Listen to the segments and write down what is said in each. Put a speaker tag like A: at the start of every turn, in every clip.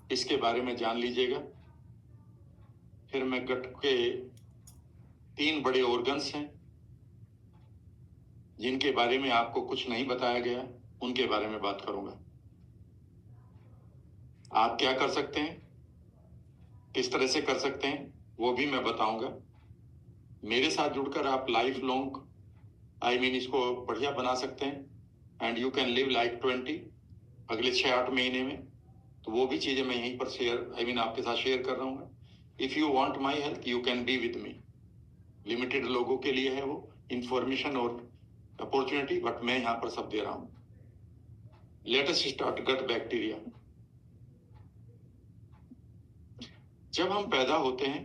A: इसके बारे में जान लीजिएगा। फिर मैं गट के 3 बड़े ऑर्गन्स हैं जिनके बारे में आपको कुछ नहीं बताया गया, उनके बारे में बात करूंगा। आप क्या कर सकते हैं, किस तरह से कर सकते हैं, वो भी मैं बताऊंगा। मेरे साथ जुड़कर आप लाइफ लॉन्ग इसको बढ़िया बना सकते हैं and you can live like 20 अगले 6-8 महीने में। तो वो भी चीजें मैं यहीं पर शेयर आपके साथ शेयर कर रहा हूँ। If you want my help you can be with me. Limited लोगों के लिए है वो इंफॉर्मेशन और अपॉर्चुनिटी, बट मैं यहां पर सब दे रहा हूं। Let us start gut bacteria. जब हम पैदा होते हैं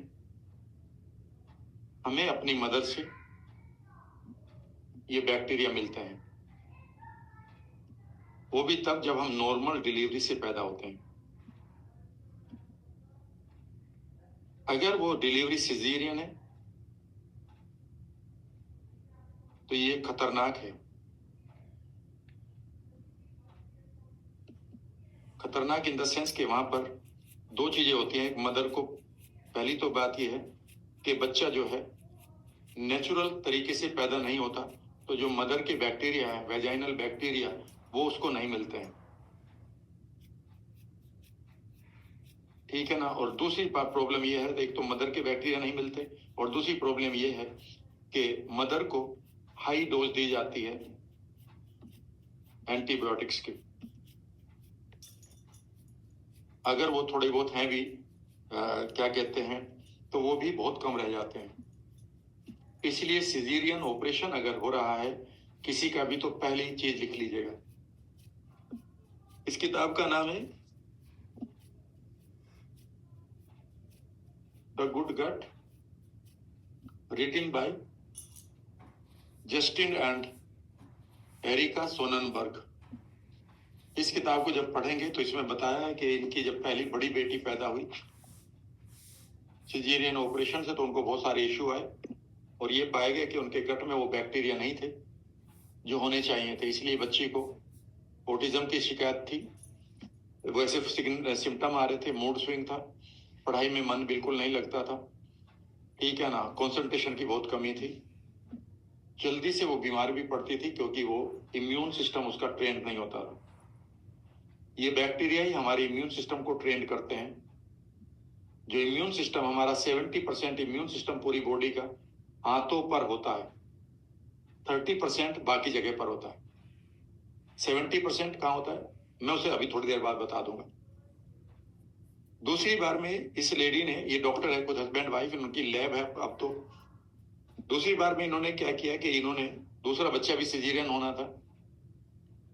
A: हमें अपनी मदर से ये बैक्टीरिया मिलते हैं, वो भी तब जब हम नॉर्मल डिलीवरी से पैदा होते हैं। अगर वो डिलीवरी सिजेरियन है तो ये खतरनाक है। खतरनाक इन द सेंस कि वहां पर 2 चीजें होती हैं। एक मदर को, पहली तो बात यह है कि बच्चा जो है नेचुरल तरीके से पैदा नहीं होता, तो जो मदर के बैक्टीरिया है, वेजाइनल बैक्टीरिया, वो उसको नहीं मिलते हैं, ठीक है ना। और दूसरी प्रॉब्लम ये है, एक तो मदर के बैक्टीरिया नहीं मिलते, और दूसरी प्रॉब्लम ये है कि मदर को हाई डोज दी जाती है एंटीबायोटिक्स की। अगर वो थोड़े बहुत हैं भी क्या कहते हैं, तो वो भी बहुत कम रह जाते हैं। इसलिए सिजेरियन ऑपरेशन अगर हो रहा है किसी का भी, तो पहली चीज लिख लीजिएगा। इस किताब का नाम है the good gut, written by Justin and Erica Sonnenburg. इस किताब को जब पढ़ेंगे तो इसमें बताया है कि इनकी जब पहली बड़ी बेटी पैदा हुई सिजेरियन ऑपरेशन से, तो उनको बहुत सारे इश्यू आए और ये पाया गया कि उनके गट में वो बैक्टीरिया नहीं थे जो होने चाहिए थे। इसलिए बच्ची को ऑटिज्म की शिकायत थी, वैसे सिम्टम आ रहे थे, मूड स्विंग था, पढ़ाई में मन बिल्कुल नहीं लगता था, ठीक है ना, कंसंट्रेशन की बहुत कमी थी, जल्दी से वो बीमार भी पड़ती थी क्योंकि वो इम्यून सिस्टम उसका ट्रेंड नहीं होता था। ये बैक्टीरिया ही हमारे इम्यून सिस्टम को ट्रेंड करते हैं। जो इम्यून सिस्टम हमारा 70% इम्यून सिस्टम पूरी बॉडी का हाथों पर होता है, 30% बाकी जगह पर होता है। 70% कहाँ होता है, मैं उसे अभी थोड़ी देर बाद बता दूंगा। दूसरी बार में इस लेडी ने, ये डॉक्टर है, खुद हस्बैंड वाइफ, उनकी लैब है अब तो। दूसरी बार में इन्होंने क्या किया कि इन्होंने, दूसरा बच्चा भी सिजेरियन होना था,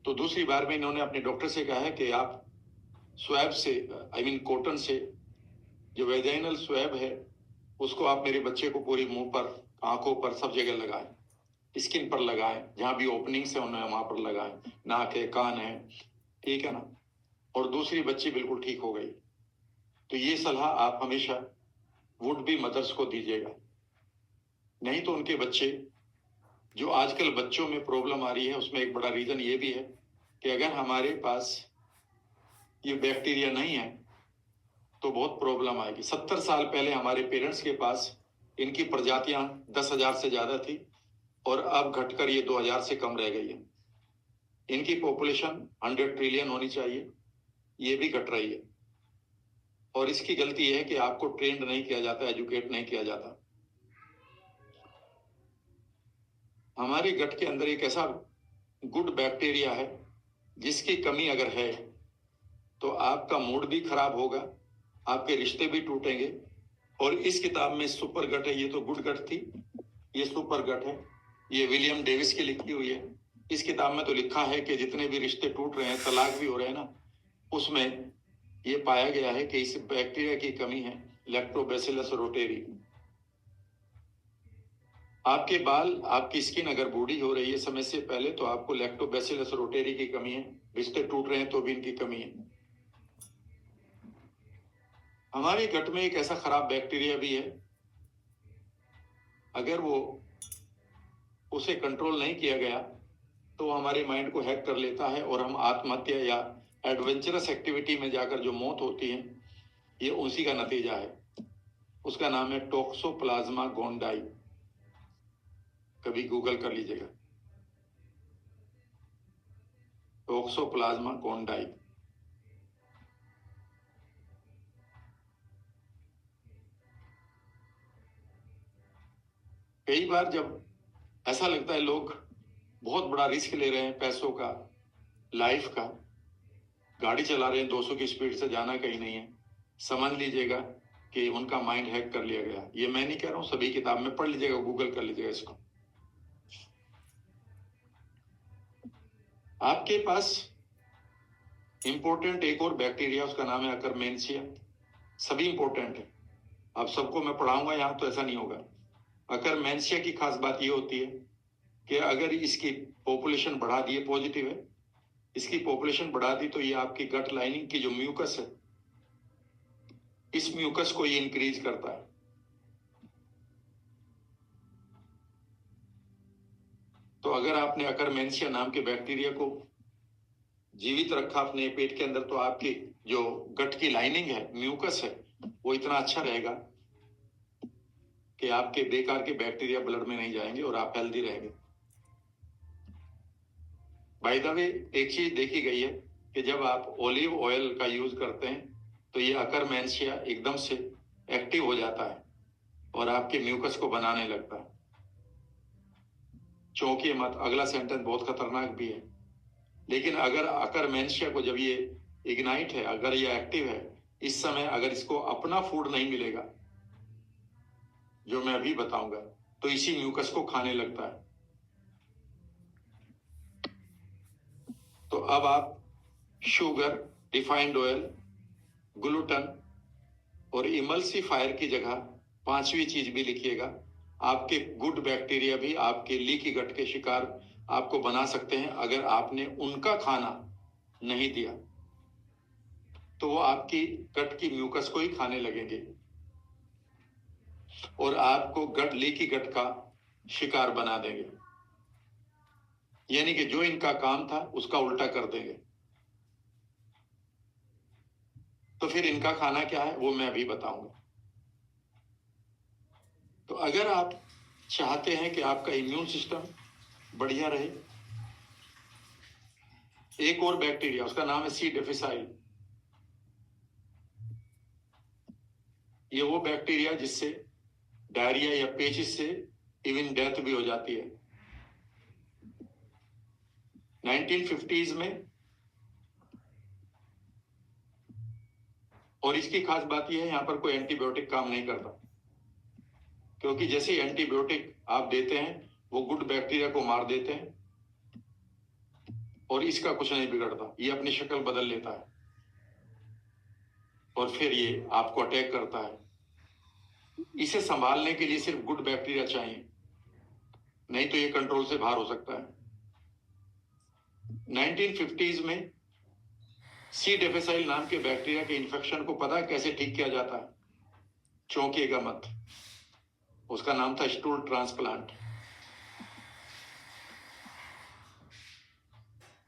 A: तो दूसरी बार में इन्होंने अपने डॉक्टर से कहा है कि आप स्वैब से, कॉटन से, जो वेजाइनल स्वैब है उसको आप मेरे बच्चे को पूरी मुंह पर, आंखों पर, सब जगह लगाएं, स्किन पर लगाएं, जहां भी ओपनिंग्स है उन्हें वहां पर लगाएं, नाक है, कान है, ठीक है ना। और दूसरी बच्ची बिल्कुल ठीक हो गई। तो ये सलाह आप हमेशा वुड बी मदर्स को दीजिएगा। नहीं तो उनके बच्चे, जो आजकल बच्चों में प्रॉब्लम आ रही है उसमें एक बड़ा रीजन ये भी है कि अगर हमारे पास ये बैक्टीरिया नहीं है तो बहुत प्रॉब्लम आएगी। 70 साल पहले हमारे पेरेंट्स के पास इनकी प्रजातियां 10,000 से ज्यादा थी और अब घटकर ये 2,000 से कम रह गई है। इनकी पॉपुलेशन 100 ट्रिलियन होनी चाहिए, ये भी घट रही है। और इसकी गलती यह है कि आपको ट्रेंड नहीं किया जाता, एजुकेट नहीं किया जाता। हमारे गट के अंदर एक ऐसा गुड बैक्टीरिया है जिसकी कमी अगर है तो आपका मूड भी खराब होगा, आपके रिश्ते भी टूटेंगे। और इस किताब में सुपर गट है, ये तो गुड गट थी, ये सुपर गट है, ये विलियम डेविस की लिखी हुई है। इस किताब में तो लिखा है कि जितने भी रिश्ते टूट रहे हैं, तलाक भी हो रहे हैं ना, उसमें ये पाया गया है कि इस बैक्टीरिया की कमी है, लैक्टोबैसिलस रोटेरी। आपके बाल, आपकी स्किन अगर बूढ़ी हो रही है समय से पहले तो आपको लैक्टोबैसिलस रोटेरी की कमी है। रिश्ते टूट रहे हैं तो भी इनकी कमी है। हमारे गट में एक ऐसा खराब बैक्टीरिया भी है, अगर वो उसे कंट्रोल नहीं किया गया तो हमारे माइंड को हैक कर लेता है और हम आत्महत्या या एडवेंचरस एक्टिविटी में जाकर जो मौत होती है ये उसी का नतीजा है। उसका नाम है टोक्सोप्लाज्मा गोंडाई, कभी गूगल कर लीजिएगा, टोक्सोप्लाज्मा गोंडाई। कई बार जब ऐसा लगता है लोग बहुत बड़ा रिस्क ले रहे हैं, पैसों का, लाइफ का, गाड़ी चला रहे हैं 200 की स्पीड से, जाना कहीं नहीं है, समझ लीजिएगा कि उनका माइंड हैक कर लिया गया। ये मैं नहीं कह रहा हूं, सभी किताब में पढ़ लीजिएगा, गूगल कर लीजिएगा इसको। आपके पास इंपॉर्टेंट एक और बैक्टीरिया, उसका नाम है अकरमेंशिया। सभी इंपॉर्टेंट है, अब सबको मैं पढ़ाऊंगा यहां तो ऐसा नहीं होगा। अकरमेंशिया की खास बात ये होती है कि अगर इसकी पॉपुलेशन बढ़ा दी, पॉजिटिव है, इसकी पॉपुलेशन बढ़ा दी तो ये आपकी गट लाइनिंग की जो म्यूकस है, इस म्यूकस को ये इंक्रीज करता है। तो अगर आपने अकरमेंशिया नाम के बैक्टीरिया को जीवित रखा अपने पेट के अंदर, तो आपकी जो गट की लाइनिंग है, म्यूकस है, वो इतना अच्छा रहेगा कि आपके बेकार के बैक्टीरिया ब्लड में नहीं जाएंगे और आप हेल्दी रहेंगे। बाय द वे, एक चीज देखी गई है कि जब आप ओलिव ऑयल का यूज करते हैं तो ये अकरमेंशिया एकदम से एक्टिव हो जाता है और आपके म्यूकस को बनाने लगता है। चौंकिए मत, अगला सेंटेंस बहुत खतरनाक भी है। लेकिन अगर अकरमेंशिया को, जब ये इग्नाइट है, अगर ये एक्टिव है, इस समय अगर इसको अपना फूड नहीं मिलेगा जो मैं अभी बताऊंगा, तो इसी म्यूकस को खाने लगता है। तो अब आप शुगर, रिफाइंड ऑयल, ग्लूटन और इमल्सिफायर की जगह पांचवी चीज भी लिखिएगा, आपके गुड बैक्टीरिया भी आपके लीकी गट के शिकार आपको बना सकते हैं अगर आपने उनका खाना नहीं दिया, तो वो आपकी गट की म्यूकस को ही खाने लगेंगे और आपको गट, लीकी गट का शिकार बना देंगे। यानी कि जो इनका काम था उसका उल्टा कर देंगे। तो फिर इनका खाना क्या है वो मैं अभी बताऊंगा। तो अगर आप चाहते हैं कि आपका इम्यून सिस्टम बढ़िया रहे, एक और बैक्टीरिया, उसका नाम है सी डिफिसाइल। ये वो बैक्टीरिया जिससे डायरिया या पेचिस से इवन डेथ भी हो जाती है। 1950s में, और इसकी खास बात यह है यहां पर कोई एंटीबायोटिक काम नहीं करता, क्योंकि जैसे एंटीबायोटिक आप देते हैं वो गुड बैक्टीरिया को मार देते हैं और इसका कुछ नहीं बिगड़ता, ये अपनी शक्ल बदल लेता है और फिर ये आपको अटैक करता है। इसे संभालने के लिए सिर्फ गुड बैक्टीरिया चाहिए, नहीं तो ये कंट्रोल से बाहर हो सकता है। 1950s में सी डिफिसाइल नाम के बैक्टीरिया के इन्फेक्शन को पता है कैसे ठीक किया जाता है? चौंकिएगा मत, उसका नाम था स्टूल ट्रांसप्लांट।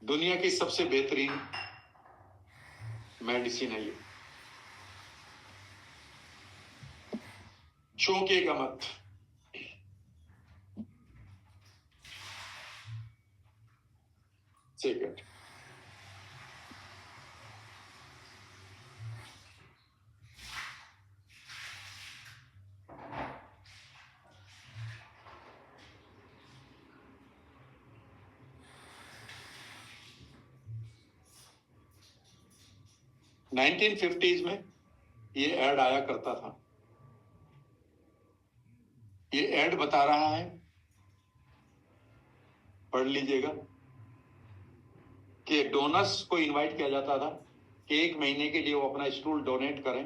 A: दुनिया की सबसे बेहतरीन मेडिसिन है ये, चौंकिएगा मत। सेकंड, नाइनटीन फिफ्टीज में ये ऐड आया करता था। ये ऐड बता रहा है, पढ़ लीजिएगा, कि डोनर्स को इनवाइट किया जाता था कि 1 महीने के लिए वो अपना स्टूल डोनेट करें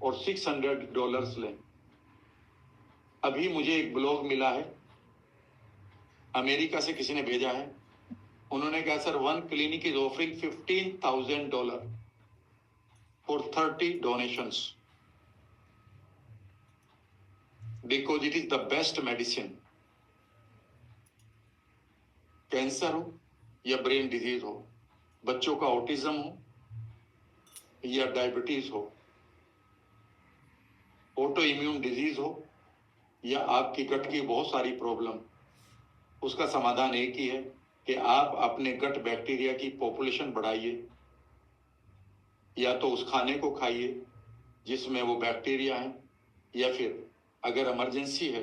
A: और $600 लें। अभी मुझे एक ब्लॉग मिला है, अमेरिका से किसी ने भेजा है, उन्होंने कहा sir, one clinic is offering $15,000 for 30 donations because it is the best medicine। Cancer हो या ब्रेन डिजीज हो, बच्चों का ऑटिज्म हो या डायबिटीज हो, ऑटो इम्यून डिजीज हो या आपकी गट की बहुत सारी प्रॉब्लम, उसका समाधान एक ही है कि आप अपने गट बैक्टीरिया की पॉपुलेशन बढ़ाइए, या तो उस खाने को खाइए जिसमें वो बैक्टीरिया है, या फिर अगर इमरजेंसी है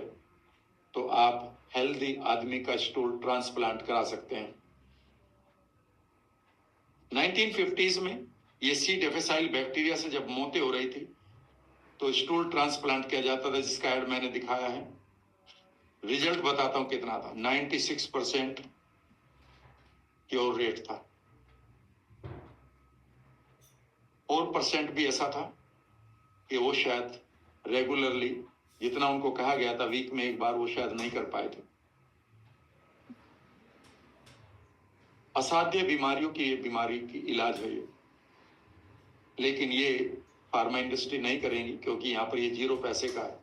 A: तो आप हेल्दी आदमी का स्टूल ट्रांसप्लांट करा सकते हैं। 1950s में ये सी डिफिसाइल बैक्टीरिया से जब मौतें हो रही थी तो स्टूल ट्रांसप्लांट किया जाता था, जिसका ऐड मैंने दिखाया है। रिजल्ट बताता हूं कितना था। 96% क्योर रेट था। 4% भी ऐसा था कि वो शायद रेगुलरली, जितना उनको कहा गया था वीक में एक बार, वो शायद नहीं कर पाए थे। असाध्य बीमारियों की ये बीमारी की इलाज है ये, लेकिन ये फार्मा इंडस्ट्री नहीं करेंगी क्योंकि यहां पर ये 0 पैसे का है।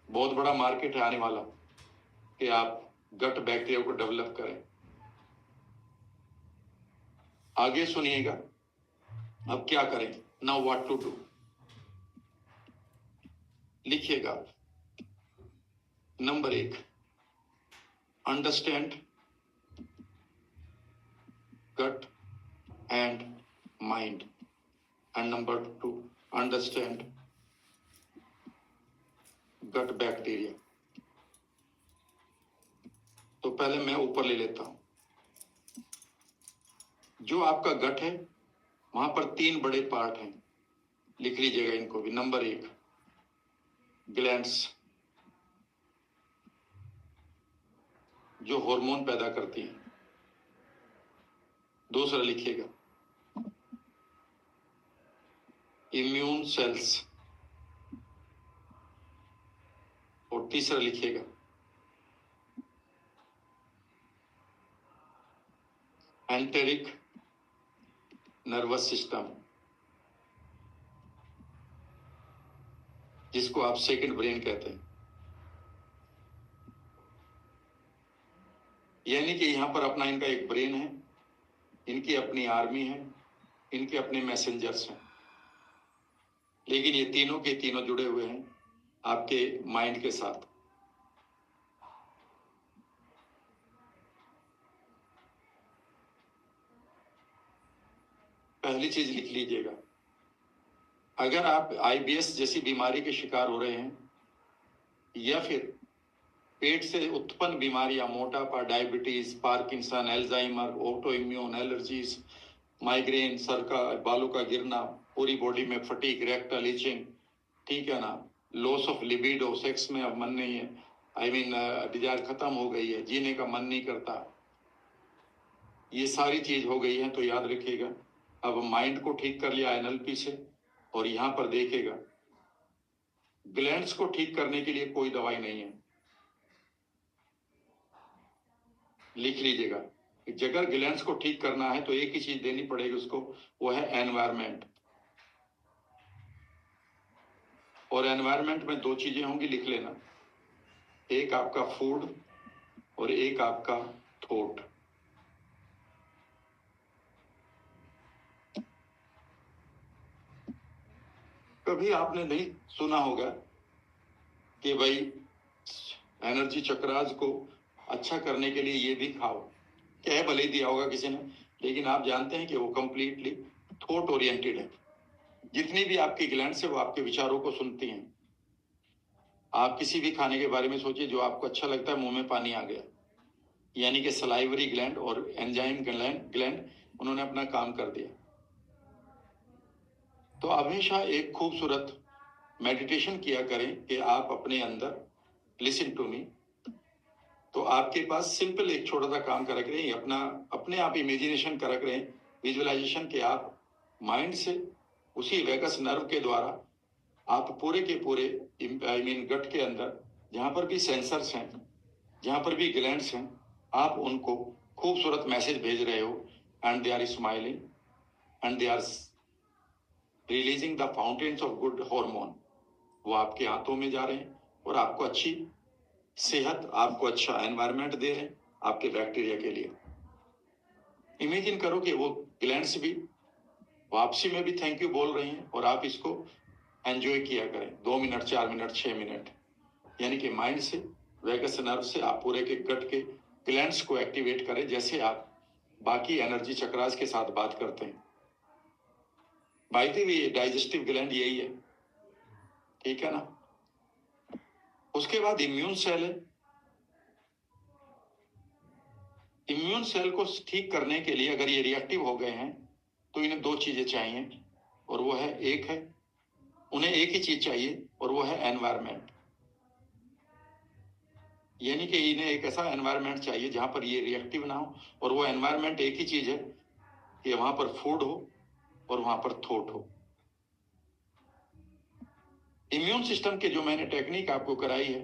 A: बहुत बड़ा मार्केट है आने वाला कि आप गट बैक्टीरिया को डेवलप करें। आगे सुनिएगा अब क्या करें। नाउ व्हाट टू डू, लिखिएगा। Number 1, understand gut and mind, and number 2, understand gut bacteria। तो पहले मैं ऊपर ले लेता हूं। जो आपका गट है वहां पर 3 बड़े पार्ट हैं, लिख लीजिएगा इनको भी। नंबर 1, ग्लैंड्स जो हार्मोन पैदा करती हैं। दूसरा लिखिएगा, इम्यून सेल्स। और तीसरा लिखिएगा, एंटेरिक नर्वस सिस्टम, जिसको आप सेकंड ब्रेन कहते हैं। यानी कि यहां पर अपना इनका एक ब्रेन है, इनकी अपनी आर्मी है, इनके अपने मैसेंजर्स हैं, लेकिन ये तीनों के तीनों जुड़े हुए हैं आपके माइंड के साथ। पहली चीज लिख लीजिएगा, अगर आप आईबीएस जैसी बीमारी के शिकार हो रहे हैं या फिर पेट से उत्पन्न बीमारियां, मोटापा, diabetes, Parkinson, Alzheimer, auto immune, allergies, migraine, sir का बालों का गिरना, पूरी बॉडी में फटीग, रेक्टल इचिंग, ठीक है ना, लॉस ऑफ लिबिडो, सेक्स में अब मन नहीं है, डिजायर खत्म हो गई है, जीने का मन नहीं करता, ये सारी चीज हो गई है, तो याद रखिएगा अब माइंड को ठीक कर लिया एनएलपी से। और यहां पर देखिएगा ग्लैंड्स को ठीक करने के लिए कोई दवाई नहीं है। लिख लीजिएगा, अगर ग्लैंड्स को ठीक करना है तो एक ही चीज देनी पड़ेगी उसको, वो है एनवायरमेंट। और एनवायरमेंट में 2 चीजें होंगी, लिख लेना, एक आपका फूड और एक आपका थॉट। कभी आपने नहीं सुना होगा कि भाई एनर्जी चक्रास को अच्छा करने के लिए ये भी खाओ, कह भले ही दिया होगा किसी ने, लेकिन आप जानते हैं कि वो कंप्लीटली थॉट ओरिएंटेड है। जितनी भी आपकी ग्लैंड्स है वो आपके विचारों को सुनती हैं। आप किसी भी खाने के बारे में सोचिए जो आपको अच्छा लगता है, मुंह में पानी आ गया, यानी कि सलाइवरी ग्लैंड और एंजाइम ग्लैंड उन्होंने अपना काम कर दिया। तो हमेशा एक खूबसूरत मेडिटेशन किया करें कि आप अपने अंदर, लिसन टू मी, तो आपके पास सिंपल एक छोटा सा काम कर रहे हैं, अपने आप इमेजिनेशन कर रहे हैं, विजुअलाइजेशन के आप माइंड से उसी वेगस नर्व के द्वारा आप पूरे के पूरे गट के अंदर जहां पर भी सेंसर्स हैं, जहां पर भी ग्लैंड्स हैं, आप उनको खूबसूरत मैसेज भेज रहे हो, and they are smiling and they are releasing the fountains of good hormone. वो आपके हाथों में जा रहे हैं और आपको अच्छी सेहत, आपको अच्छा एनवायरनमेंट दे रहे हैं आपके बैक्टीरिया के लिए। इमेजिन करो कि वो ग्लैंड्स भी वापसी में भी थैंक यू बोल रही हैं और आप इसको एंजॉय किया करें, 2 मिनट, 4 मिनट, 6 मिनट, यानी कि माइंड से, वेगस नर्व से आप पूरे के गट के ग्लैंड्स को एक्टिवेट करें, जैसे आप बाकी एनर्जी चक्रास के साथ बात करते हैं। By the way digestive gland यही है, ठीक है ना। उसके बाद इम्यून सेल है। इम्यून सेल को ठीक करने के लिए अगर ये रिएक्टिव हो गए हैं तो इन्हें दो चीजें चाहिए, और वो है, एक है, उन्हें एक ही चीज चाहिए और वो है एनवायरमेंट। यानी कि इन्हें एक ऐसा एनवायरमेंट चाहिए जहां पर ये रिएक्टिव ना हो, और वो एनवायरमेंट एक ही चीज है कि वहां पर फूड हो और वहां पर थॉट हो। इम्यून सिस्टम के जो मैंने टेक्निक आपको कराई है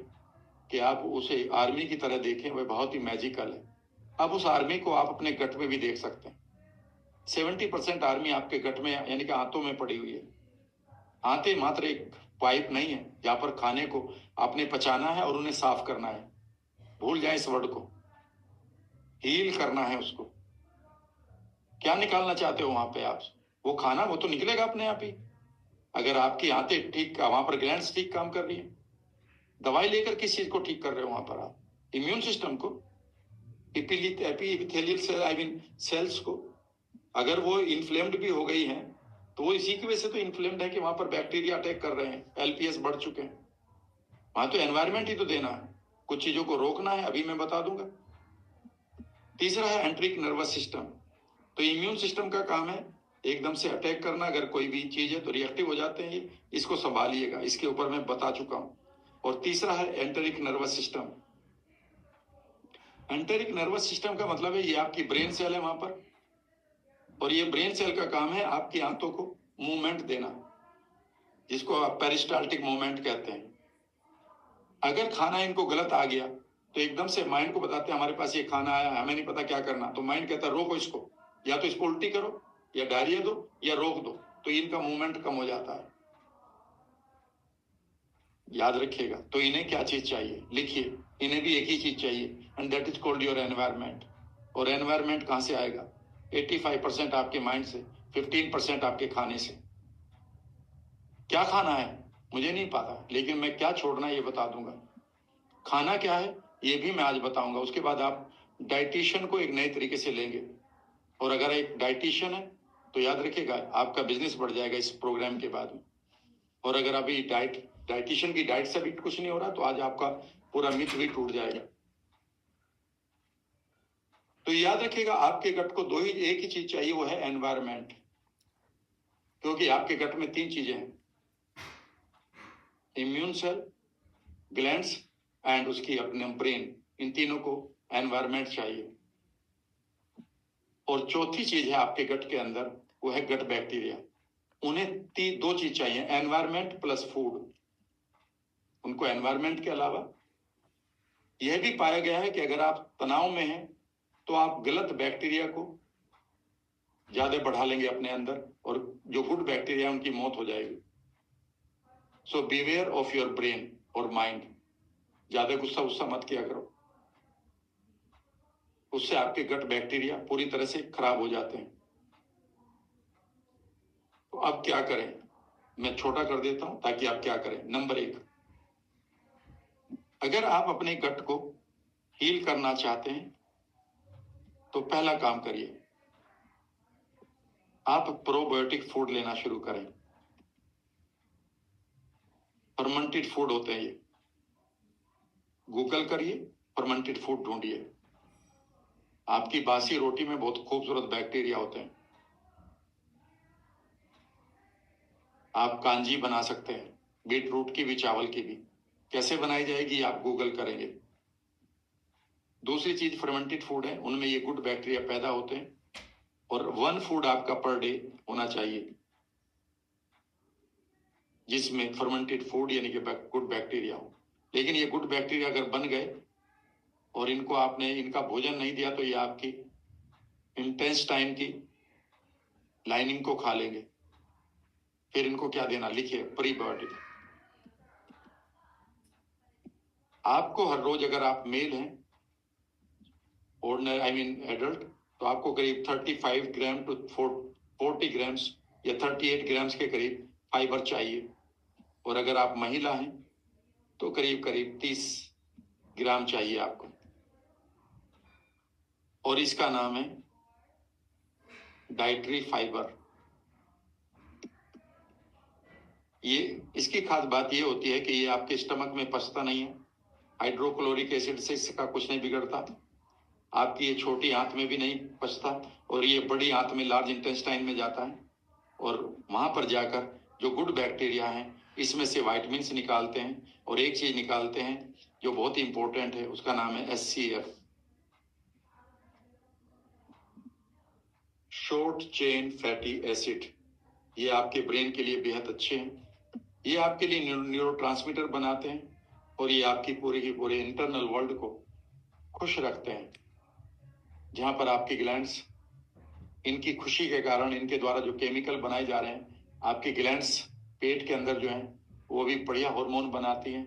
A: कि आप उसे आर्मी की तरह देखें, वह बहुत ही मैजिकल है। अब उस आर्मी को आप अपने गट में भी देख सकते हैं। 70% आर्मी आपके गट में यानी कि आंतों में पड़ी हुई है। आंतें मात्र एक पाइप नहीं है जहां पर खाने को आपने पचाना है और उन्हें साफ करना है। भूल जाए इस वर्ड को, हील करना है उसको। क्या निकालना चाहते हो वहां पे आप? वो खाना, वो तो निकलेगा अपने आप ही, अगर आपकी आंतें ठीक, वहां पर ग्लैंड्स ठीक काम कर रही है। दवाई लेकर किस चीज को ठीक कर रहे हो वहां पर आप? इम्यून सिस्टम को, epithelial cell, I mean cells को। अगर वो इन्फ्लेम्ड भी हो गई हैं तो वो इसी की वजह से तो इन्फ्लेम्ड है कि वहां पर बैक्टीरिया अटैक कर रहे हैं, एलपीएस बढ़ चुके हैं। वहां तो एनवायरमेंट ही तो देना है, कुछ चीजों को रोकना है, अभी मैं बता दूंगा। तीसरा है एंट्रिक नर्वस सिस्टम। तो इम्यून सिस्टम का काम है एकदम से अटैक करना, अगर कोई भी चीज है तो रिएक्टिव हो जाते हैं ये, इसको संभालिएगा, इसके ऊपर मैं बता चुका हूं। और तीसरा है enteric nervous system. Enteric nervous system का मतलब है ये आपकी ब्रेन सेल है वहां पर, और ये ब्रेन सेल का काम है आपकी आंतों को मूवमेंट देना, जिसको आप पेरिस्टाल्टिक मूवमेंट कहते हैं। अगर खाना इनको गलत आ गया तो एकदम से माइंड को बताते हैं हमारे पास ये खाना आया, हमें नहीं पता क्या करना, तो माइंड कहता है रोको इसको, या तो इसको उल्टी करो, या डायरिया दो, या रोक दो, तो इनका मूवमेंट कम हो जाता है। याद रखिएगा। तो इन्हें क्या चीज चाहिए, लिखिए, इन्हें भी एक ही चीज चाहिए, and that is called your environment. और एनवायरमेंट कहां से आएगा? 85% आपके माइंड से, 15% आपके खाने से। क्या खाना है मुझे नहीं पता, लेकिन मैं क्या छोड़ना है ये बता दूंगा। खाना क्या है ये भी मैं आज बताऊंगा। उसके बाद आप डाइटिशियन को एक नए तरीके से लेंगे, और अगर एक डाइटिशियन है तो याद रखिएगा आपका बिजनेस बढ़ जाएगा इस प्रोग्राम के बाद में। और अगर अभी डाइटिशियन की डाइट से भी कुछ नहीं हो रहा तो आज आपका पूरा मिथ भी टूट जाएगा। तो याद रखिएगा आपके गट को एक ही चीज चाहिए, वो है एनवायरमेंट। क्योंकि आपके गट में 3 चीजें हैं, इम्यून सेल, ग्लैंड्स एंड उसकी अपने ब्रेन। इन तीनों को एनवायरमेंट चाहिए। और चौथी चीज है आपके गट के अंदर, वो है गट बैक्टीरिया। उन्हें 2 चीज चाहिए, एनवायरमेंट प्लस फूड। उनको एनवायरमेंट के अलावा यह भी पाया गया है कि अगर आप तनाव में हैं तो आप गलत बैक्टीरिया को ज्यादा बढ़ा लेंगे अपने अंदर, और जो गुड बैक्टीरिया उनकी मौत हो जाएगी। सो बीवेयर ऑफ योर ब्रेन और माइंड। ज्यादा गुस्सा मत किया करो, उससे आपके गट बैक्टीरिया पूरी तरह से खराब हो जाते हैं। तो अब क्या करें, मैं छोटा कर देता हूं ताकि आप क्या करें। नंबर 1, अगर आप अपने गट को हील करना चाहते हैं तो पहला काम करिए, आप प्रोबायोटिक फूड लेना शुरू करें। फर्मेंटेड फूड होते हैं ये, गूगल करिए, फर्मेंटेड फूड ढूंढिए। आपकी बासी रोटी में बहुत खूबसूरत बैक्टीरिया होते हैं। आप कांजी बना सकते हैं, बीट रूट की भी, चावल की भी। कैसे बनाई जाएगी आप गूगल करेंगे। दूसरी चीज फर्मेंटेड फूड है, उनमें ये गुड बैक्टीरिया पैदा होते हैं। और 1 फूड आपका पर डे होना चाहिए जिसमें फर्मेंटेड फूड यानी कि गुड बैक्टीरिया हो। लेकिन ये गुड बैक्टीरिया अगर बन गए और इनको आपने इनका भोजन नहीं दिया तो ये आपकी इंटेस्टाइन की लाइनिंग को खा लेंगे। फिर इनको क्या देना, लिखिए, प्रीबायोटिक। आपको हर रोज, अगर आप मेल हैं, ऑर्डिनरी आई मीन एडल्ट, तो आपको करीब 35 ग्राम टू 40 ग्राम्स या 38 ग्राम्स के करीब फाइबर चाहिए। और अगर आप महिला हैं तो करीब करीब 30 ग्राम चाहिए आपको। और इसका नाम है डाइटरी फाइबर। ये इसकी खास बात ये होती है कि ये आपके स्टमक में पचता नहीं है। हाइड्रोक्लोरिक एसिड से इसका कुछ नहीं बिगड़ता। आपकी ये छोटी आंत में भी नहीं पचता और ये बड़ी आंत में, लार्ज इंटेस्टाइन में जाता है और वहां पर जाकर जो गुड बैक्टीरिया हैं इसमें से वाइटमिन्स निकालते हैं और एक चीज निकालते हैं जो बहुत ही इंपॉर्टेंट है, उसका नाम है SCF, short chain fatty acid. ये आपके ब्रेन के लिए बेहद अच्छे हैं। ये आपके लिए न्यूरोट्रांसमीटर बनाते हैं और ये आपकी पूरे की पूरे इंटरनल वर्ल्ड को खुश रखते हैं। जहां पर आपकी ग्लैंड्स, इनकी खुशी के कारण, इनके द्वारा जो केमिकल बनाए जा रहे हैं, आपकी ग्लैंड्स पेट के अंदर जो हैं वो भी बढ़िया हार्मोन बनाती हैं।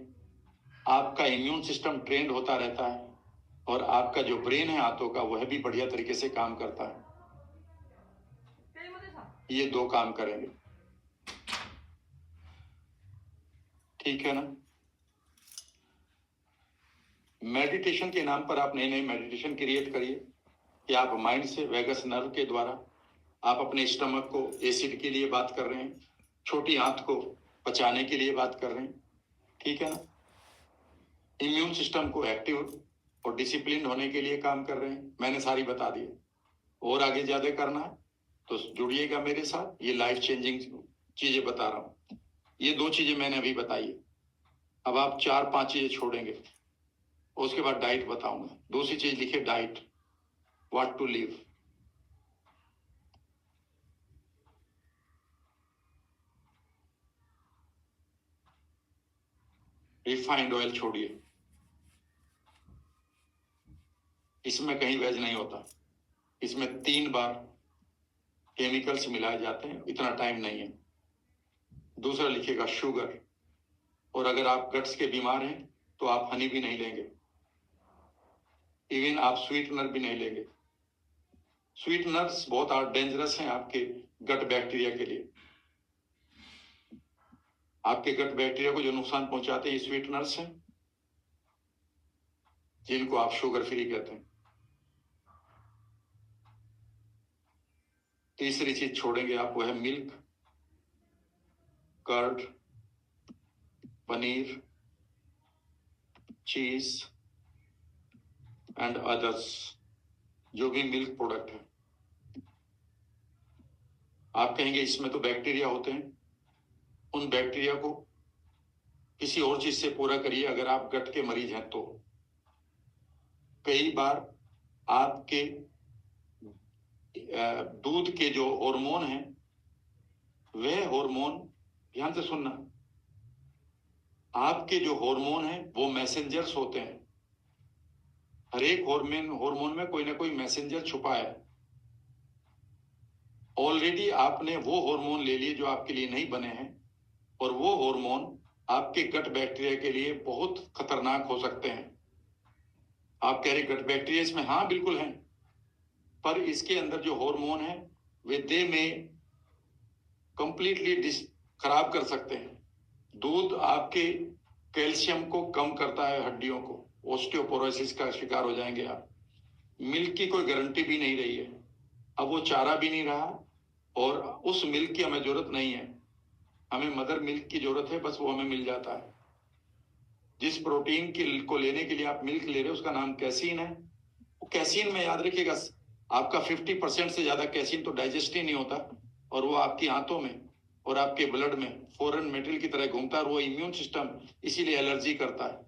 A: आपका इम्यून सिस्टम ट्रेंड होता रहता है और आपका जो ब्रेन है हाथों का वह भी बढ़िया तरीके से काम करता है। ये 2 काम करेंगे, ठीक है ना। मेडिटेशन के नाम पर आप नई नई मेडिटेशन क्रिएट करिए कि आप माइंड से, वेगस नर्व के द्वारा आप अपने स्टमक को एसिड के लिए बात कर रहे हैं, छोटी आंत को पचाने के लिए बात कर रहे हैं, ठीक है ना। इम्यून सिस्टम को एक्टिव और डिसिप्लिन होने के लिए काम कर रहे हैं। मैंने सारी बता दी। और आगे ज्यादा करना है तो जुड़िएगा मेरे साथ। ये लाइफ चेंजिंग चीजें बता रहा हूं। ये 2 चीजें मैंने अभी बताई। अब आप 4-5 चीजें छोड़ेंगे, उसके बाद डाइट बताऊंगा। दूसरी चीज लिखिए, diet, what to live. Refined oil छोड़िए, इसमें कहीं वेज नहीं होता। इसमें 3 बार केमिकल्स मिलाए जाते हैं, इतना टाइम नहीं है। दूसरा लिखिएगा शुगर। और अगर आप गट्स के बीमार हैं तो आप हनी भी नहीं लेंगे, इवन आप स्वीटनर भी नहीं लेंगे। स्वीटनर्स बहुत डेंजरस हैं आपके गट बैक्टीरिया के लिए। आपके गट बैक्टीरिया को जो नुकसान पहुंचाते हैं ये स्वीटनर्स हैं, जिनको आप शुगर फ्री कहते हैं। तीसरी चीज छोड़ेंगे आप, वो है मिल्क, कर्ड, पनीर, चीज एंड अदर्स, जो भी मिल्क प्रोडक्ट है। आप कहेंगे इसमें तो बैक्टीरिया होते हैं। उन बैक्टीरिया को किसी और चीज से पूरा करिए अगर आप गट के मरीज हैं तो। कई बार आपके दूध के जो हार्मोन हैं, वह हार्मोन, ध्यान से सुनना, आपके जो हार्मोन हैं वो मैसेंजर्स होते हैं। हर एक हार्मोन में कोई ना कोई मैसेंजर छुपा है। ऑलरेडी आपने वो हार्मोन ले लिए जो आपके लिए नहीं बने हैं, और वो हार्मोन आपके गट बैक्टीरिया के लिए बहुत खतरनाक हो सकते हैं। आप कह रहे गट बैक्टीरिया इसमें, हाँ बिल्कुल है, पर इसके अंदर जो हार्मोन है वे देह में कंप्लीटली खराब कर सकते हैं। दूध आपके कैल्शियम को कम करता है, हड्डियों को, ऑस्टियोपोरोसिस का शिकार हो जाएंगे आप। मिल्क की कोई गारंटी भी नहीं रही है, अब वो चारा भी नहीं रहा, और उस मिल्क की हमें जरूरत नहीं है। हमें मदर मिल्क की जरूरत है, बस वो हमें मिल जाता है। जिस प्रोटीन को लेने के लिए आप मिल्क ले रहे हो उसका नाम कैसीन है। वो कैसीन में याद रखिएगा, आपका 50% से ज्यादा कैसीन तो डाइजेस्ट ही नहीं होता, और वो आपकी आंतों में और आपके ब्लड में फॉरेन मेटल की तरह घूमता है, और वो इम्यून सिस्टम इसीलिए एलर्जी करता है।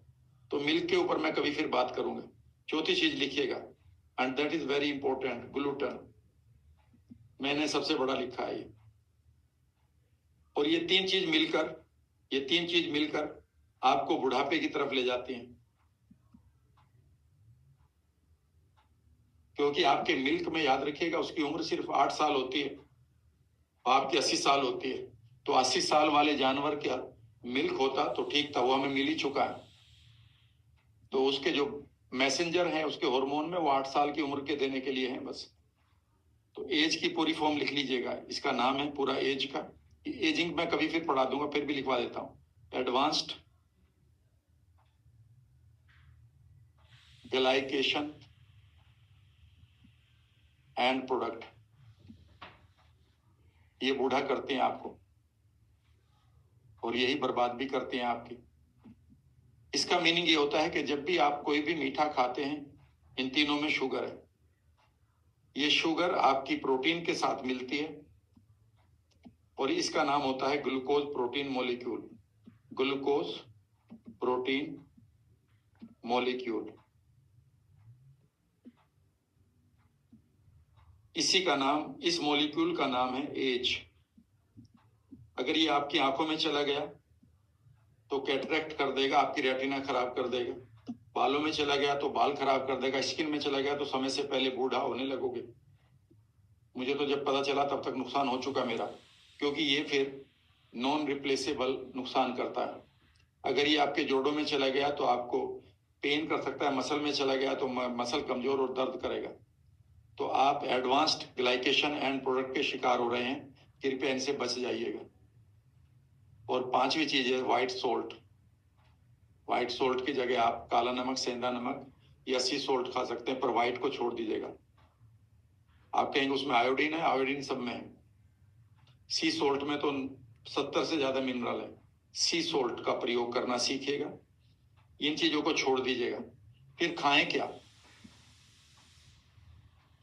A: तो मिल्क के ऊपर मैं कभी फिर बात करूंगा। चौथी चीज लिखिएगा, and that is very important, gluten. मैंने सबसे बड़ा लिखा है ये। और ये तीन चीज मिलकर आपको बुढ़ापे की तरफ ले जाती हैं। क्योंकि आपके मिल्क में, याद रखिएगा, उसकी उम्र सिर्फ 8 साल होती है, आपकी 80 साल होती है। तो 80 साल वाले जानवर का मिल्क होता तो ठीक था, वो हमें मिल ही चुका है। तो उसके जो मैसेंजर हैं उसके हार्मोन में, वो 8 साल की उम्र के देने के लिए हैं बस। तो एज की पूरी फॉर्म लिख लीजिएगा, इसका नाम है पूरा एज का। एजिंग मैं कभी फिर पढ़ा दूंगा, फिर भी लिखवा देता हूं। एडवांस्ड ग्लाइकेशन एंड प्रोडक्ट, ये बूढ़ा करते हैं आपको और यही बर्बाद भी करते हैं आपकी। इसका मीनिंग ये होता है कि जब भी आप कोई भी मीठा खाते हैं, इन तीनों में शुगर है। ये शुगर आपकी प्रोटीन के साथ मिलती है और इसका नाम होता है glucose protein molecule. Glucose protein molecule, इसी का नाम, इस मॉलिक्यूल का नाम है एज। अगर ये आपकी आंखों में चला गया तो कैटरेक्ट कर देगा, आपकी रेटिना खराब कर देगा। बालों में चला गया तो बाल खराब कर देगा। स्किन में चला गया तो समय से पहले बूढ़ा होने लगोगे। मुझे तो जब पता चला तब तक नुकसान हो चुका मेरा, क्योंकि ये फिर नॉन रिप्लेसेबल नुकसान करता है। अगर ये आपके जोड़ों में चला गया तो आपको पेन कर सकता है, मसल में चला गया तो मसल कमजोर और दर्द करेगा। तो आप एडवांस्ड ग्लाइकेशन एंड प्रोडक्ट के शिकार हो रहे हैं, कृपया इनसे बच जाइएगा। और पांचवी चीज है व्हाइट सोल्ट। व्हाइट सोल्ट की जगह आप काला नमक, सेंधा नमक या सी सोल्ट खा सकते हैं, पर व्हाइट को छोड़ दीजिएगा। आप कहेंगे उसमें आयोडीन है, आयोडीन सब में है। सी सोल्ट में तो 70 से ज्यादा मिनरल है। सी सोल्ट का प्रयोग करना सीखिएगा, इन चीजों को छोड़ दीजिएगा। फिर खाएं क्या?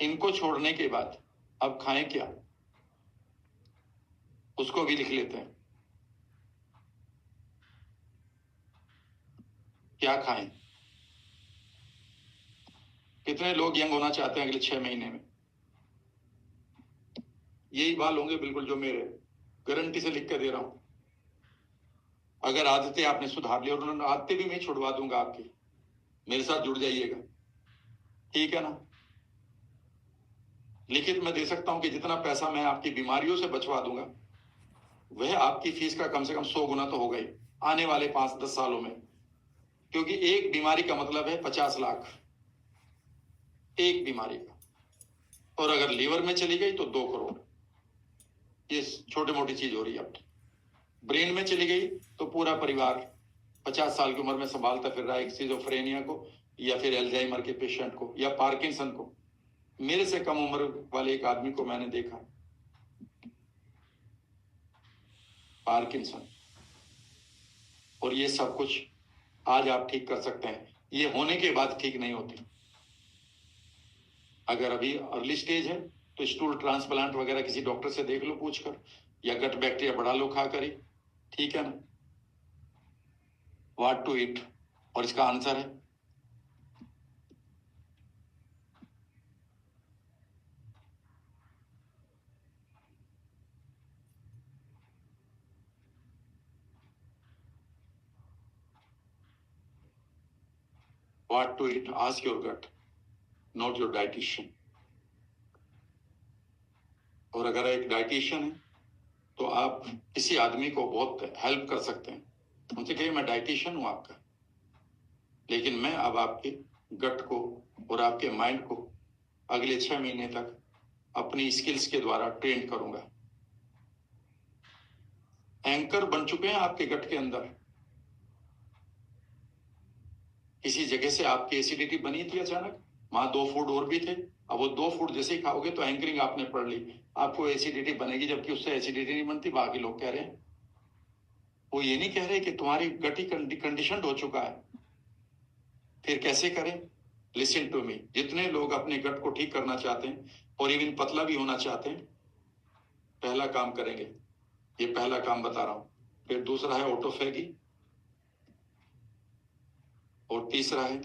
A: इनको छोड़ने के बाद अब खाएं क्या, उसको भी लिख लेते हैं। क्या खाएं? कितने लोग यंग होना चाहते हैं अगले 6 महीने में? यही बाल होंगे बिल्कुल जो मेरे, गारंटी से लिख कर दे रहा हूं। अगर आदतें आपने सुधार ली, और उन्होंने आदतें भी मैं छुड़वा दूंगा आपकी, मेरे साथ जुड़ जाइएगा, ठीक है ना? लिखित में दे सकता हूं कि जितना पैसा मैं आपकी बीमारियों से बचवा दूंगा, वह आपकी फीस का कम से कम 100 गुना तो होगा ही आने वाले 5-10 सालों में। क्योंकि एक बीमारी का मतलब है 50 लाख, एक बीमारी का। और अगर लीवर में चली गई तो 2 करोड़। ये छोटी मोटी चीज हो रही है। अब ब्रेन में चली गई तो पूरा परिवार 50 साल की उम्र में संभालता फिर रहा है, सिजोफ्रेनिया को या फिर एल्जाइमर के पेशेंट को या पार्किंसन को। मेरे से कम उम्र वाले एक आदमी को मैंने देखा, पार्किंसन। और ये सब कुछ आज आप ठीक कर सकते हैं, ये होने के बाद ठीक नहीं होती। अगर अभी अर्ली स्टेज है तो स्टूल ट्रांसप्लांट वगैरह किसी डॉक्टर से देख लो पूछकर, या गट बैक्टीरिया बढ़ा लो खा कर ही, ठीक है ना? व्हाट टू ईट, और इसका आंसर है what to eat, ask your gut, not your dietitian. और अगर एक डाइटिशियन है तो आप किसी आदमी को बहुत हेल्प कर सकते हैं, उनसे कहिए मैं डाइटिशियन हूं आपका, लेकिन मैं अब आपके गट को और आपके माइंड को अगले 6 महीने तक अपनी स्किल्स के द्वारा ट्रेन करूंगा। एंकर बन चुके हैं आपके गट के अंदर। किसी जगह से आपकी एसिडिटी बनी थी अचानक, वहां 2 फूड और भी थे, अब वो 2 फूड जैसे ही खाओगे तो एंकरिंग आपने पढ़ ली, आपको एसिडिटी बनेगी, जबकि उससे एसिडिटी नहीं बनती। बाकी लोग कह रहे हैं, वो ये नहीं कह रहे कि तुम्हारी गट ही कंडीशन हो चुका है। फिर कैसे करें? Listen to me. जितने लोग अपने गट को ठीक करना चाहते हैं और इवन पतला भी होना चाहते हैं, पहला काम करेंगे, ये पहला काम बता रहा हूं। फिर दूसरा है ऑटोफेगी, और तीसरा है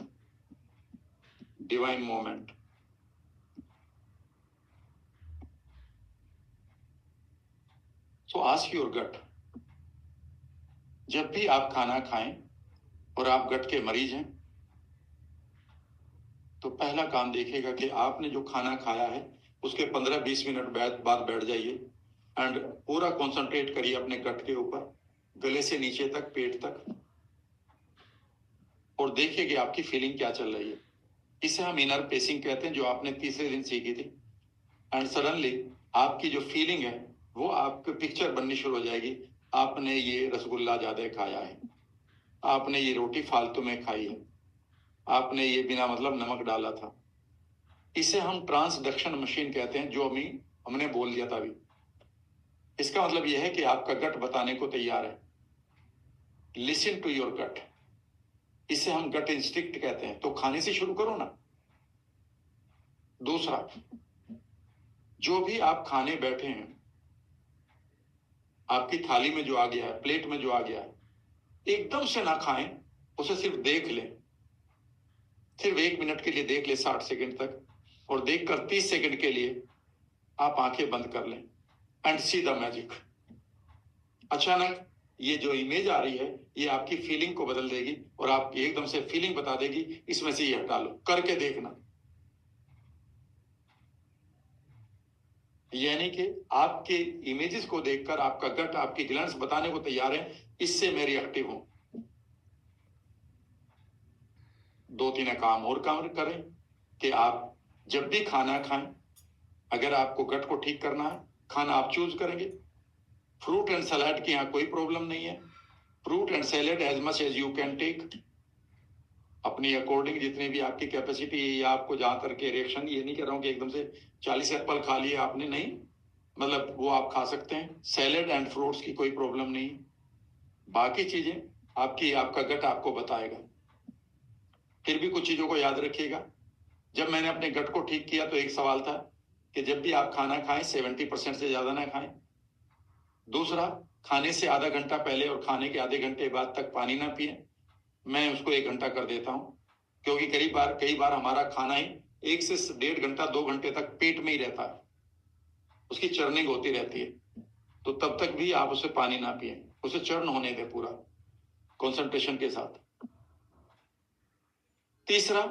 A: divine moment. So ask your gut, जब भी आप खाना खाएं और आप गट के मरीज हैं, तो पहला काम देखिएगा कि आपने जो खाना खाया है उसके 15-20 मिनट बाद बैठ जाइए एंड पूरा कंसंट्रेट करिए अपने गट के ऊपर, गले से नीचे तक, पेट तक, और देखिए कि आपकी फीलिंग क्या चल रही है। इसे हम इनर पेसिंग कहते हैं, जो आपने तीसरे दिन सीखी थी। एंड सडनली आपकी जो फीलिंग है वो आपकी पिक्चर बननी शुरू हो जाएगी। आपने ये रसगुल्ला ज्यादा खाया है, आपने ये रोटी फालतू में खाई है, आपने ये बिना मतलब नमक डाला था। इसे हम ट्रांसडक्शन मशीन कहते हैं, जो अभी हमने बोल दिया था अभी। इसका मतलब यह है कि आपका गट बताने को तैयार है। लिसन टू योर गट, इसे हम गट इंस्टिक्ट कहते हैं। तो खाने से शुरू करो ना। दूसरा, जो भी आप खाने बैठे हैं, आपकी थाली में जो आ गया है, प्लेट में जो आ गया है, एकदम से ना खाएं, उसे सिर्फ देख लें। सिर्फ 1 मिनट के लिए देख ले, 60 सेकंड तक, और देखकर 30 सेकंड के लिए आप आंखें बंद कर लें एंड सी द मैजिक। अचानक ये जो इमेज आ रही है, ये आपकी फीलिंग को बदल देगी और आपकी एकदम से फीलिंग बता देगी इसमें से ये हटा लो। करके देखना। यानी कि आपके इमेजेस को देखकर आपका गट, आपकी ग्लैंड्स बताने को तैयार है, इससे मैं रिएक्टिव हूं। 2-3 काम और काम करें कि आप जब भी खाना खाएं, अगर आपको गट को ठीक करना है, खाना आप चूज करेंगे। फ्रूट एंड सलाद की यहां कोई प्रॉब्लम नहीं है। Fruit and salad as much as you can take, अपनी अकॉर्डिंग जितनी भी आपकी कैपेसिटी है, या आपको जहां तक के रिएक्शन, ये नहीं कह रहा हूं कि एकदम से 40 एप्पल खा लिए आपने, नहीं, मतलब वो आप खा सकते हैं। सैलेड एंड फ्रूट्स की कोई प्रॉब्लम नहीं। बाकी चीजें आपका गट आपको बताएगा। फिर भी कुछ चीजों को याद रखिएगा। जब मैंने अपने गट को ठीक किया तो एक सवाल था कि जब भी आप खाना खाएं 70% से ज्यादा ना खाएं। दूसरा, खाने से आधा घंटा पहले और खाने के आधे घंटे बाद तक पानी ना पिए। मैं उसको 1 घंटा कर देता हूं, क्योंकि कई बार हमारा खाना ही 1 से 1.5 घंटा 2 घंटे तक पेट में ही रहता है, उसकी चर्निंग होती रहती है। तो तब तक भी आप उसे पानी ना पिए, उसे चर्न होने दें पूरा कंसंट्रेशन के साथ। तीसरा,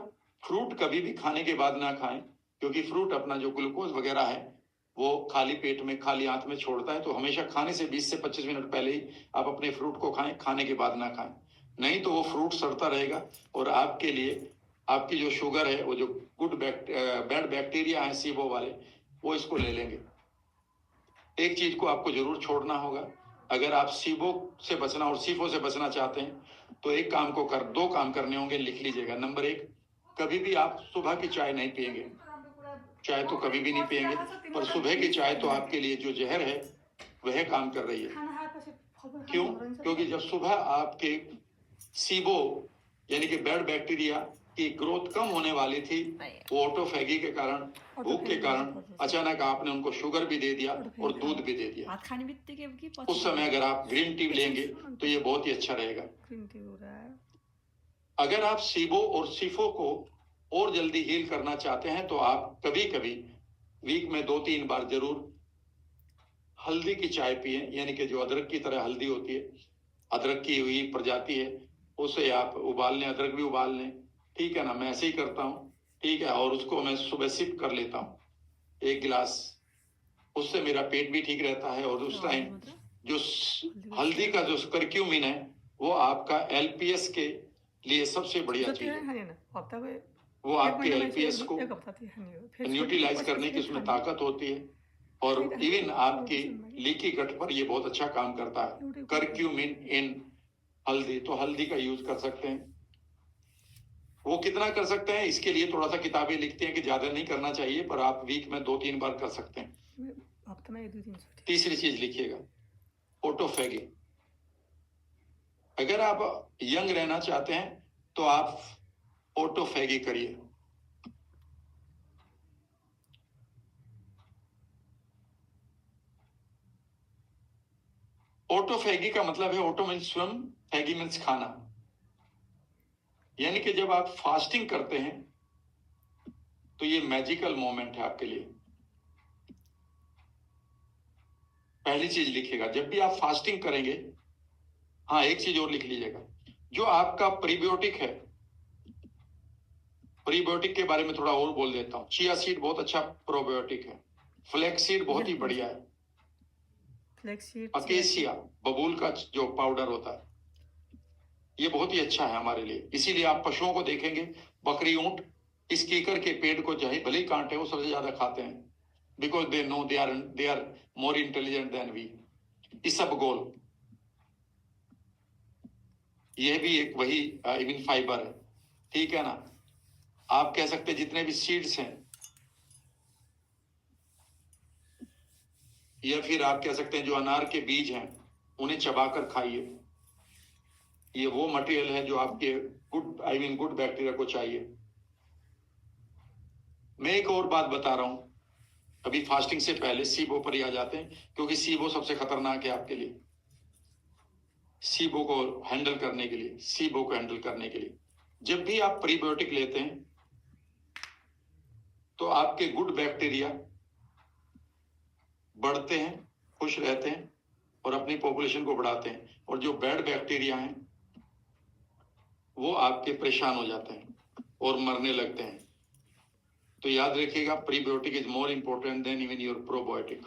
A: फ्रूट कभी भी खाने के बाद ना खाएं, क्योंकि फ्रूट अपना जो ग्लूकोज वगैरह है वो खाली पेट में, खाली आंत में छोड़ता है। तो हमेशा खाने से 20 से 25 मिनट पहले ही आप अपने फ्रूट को खाएं, खाने के बाद ना खाएं। नहीं तो वो फ्रूट सड़ता रहेगा और आपके लिए आपकी जो शुगर है, वो जो बैड बैक्टीरिया है सीबो वाले, वो इसको ले लेंगे। एक चीज को आपको जरूर छोड़ना होगा। अगर आप सीबो से बचना और सीफो से बचना चाहते हैं तो दो काम करने होंगे, लिख लीजिएगा। नंबर 1, कभी भी आप सुबह की चाय नहीं पिएंगे। चाय तो कभी भी नहीं पिएंगे, पर सुबह की चाय तो आपके लिए जो जहर है वह काम कर रही है। क्यों? क्योंकि जब सुबह आपके सीबो यानी कि बैड बैक्टीरिया की ग्रोथ कम होने वाली थी, वो ऑटोफैगी के कारण, भूख के कारण, अचानक आपने उनको शुगर भी दे दिया और दूध भी दे दिया। उस समय अगर आप ग्रीन टी लेंगे तो ये बहुत ही अच्छा रहेगा। अगर आप सीबो और सीफो को और जल्दी हील करना चाहते हैं तो आप कभी कभी वीक में 2-3 बार जरूर हल्दी की चाय पिए, यानी कि जो अदरक की तरह हल्दी होती है, अदरक की हुई प्रजाति है, उसे आप उबाल लें, अदरक भी उबाल लें, ठीक है ना। मैं ऐसे ही करता हूँ, ठीक है। और उसको मैं सुबह सिप कर लेता हूँ 1 गिलास, उससे मेरा पेट भी ठीक रहता है। और उस टाइम जो हल्दी का जो करक्यूमिन है, वो आपका एलपीएस के लिए सबसे बढ़िया चीज है। वो आपके एलपीएस को न्यूट्रलाइज करने की उसमें ताकत होती है। और इवन आपकी लीकी गट पर ये बहुत अच्छा काम करता है, करक्यूमिन इन हल्दी। तो हल्दी का यूज कर सकते हैं। वो कितना कर सकते हैं, इसके लिए थोड़ा सा किताबें लिखते हैं कि ज्यादा नहीं करना चाहिए, पर आप वीक में 2-3 बार कर सकते हैं। तीसरी चीज लिखिएगा, ऑटोफैगी। अगर आप यंग रहना चाहते हैं तो आप ऑटोफैगी करिए। ऑटोफैगी का मतलब है, ऑटो मीन्स स्वयं, फैगी मीन्स खाना। यानी कि जब आप फास्टिंग करते हैं तो ये मैजिकल मोमेंट है आपके लिए। पहली चीज लिखिएगा, जब भी आप फास्टिंग करेंगे, हाँ एक चीज और लिख लीजिएगा, जो आपका प्रीबायोटिक है, प्रीबायोटिक के बारे में थोड़ा और बोल देता हूं। चिया सीड बहुत अच्छा प्रोबायोटिक है, फ्लैक्स सीड बहुत ही बढ़िया है, अकेसिया बबूल का जो पाउडर होता है, ये बहुत ही अच्छा है हमारे लिए। इसीलिए आप पशुओं को देखेंगे, बकरी, ऊंट, इस कीकर के पेड़ को चाहे भले ही कांटे, वो सबसे ज्यादा खाते हैं, because they know they are more intelligent than we. इसबगोल, यह भी एक वही इम्यून फाइबर है, ठीक है ना। आप कह सकते हैं जितने भी सीड्स हैं, या फिर आप कह सकते हैं जो अनार के बीज हैं उन्हें चबाकर खाइए। ये वो मटेरियल है जो आपके गुड बैक्टीरिया को चाहिए। मैं एक और बात बता रहा हूं, अभी फास्टिंग से पहले सीबो पर ही आ जाते हैं, क्योंकि सीबो सबसे खतरनाक है आपके लिए। सीबो को हैंडल करने के लिए, जब भी आप प्रीबायोटिक लेते हैं तो आपके गुड बैक्टीरिया बढ़ते हैं, खुश रहते हैं और अपनी पॉपुलेशन को बढ़ाते हैं, और जो बैड बैक्टीरिया हैं वो आपके परेशान हो जाते हैं और मरने लगते हैं। तो याद रखिएगा, prebiotic is more important than even your probiotic.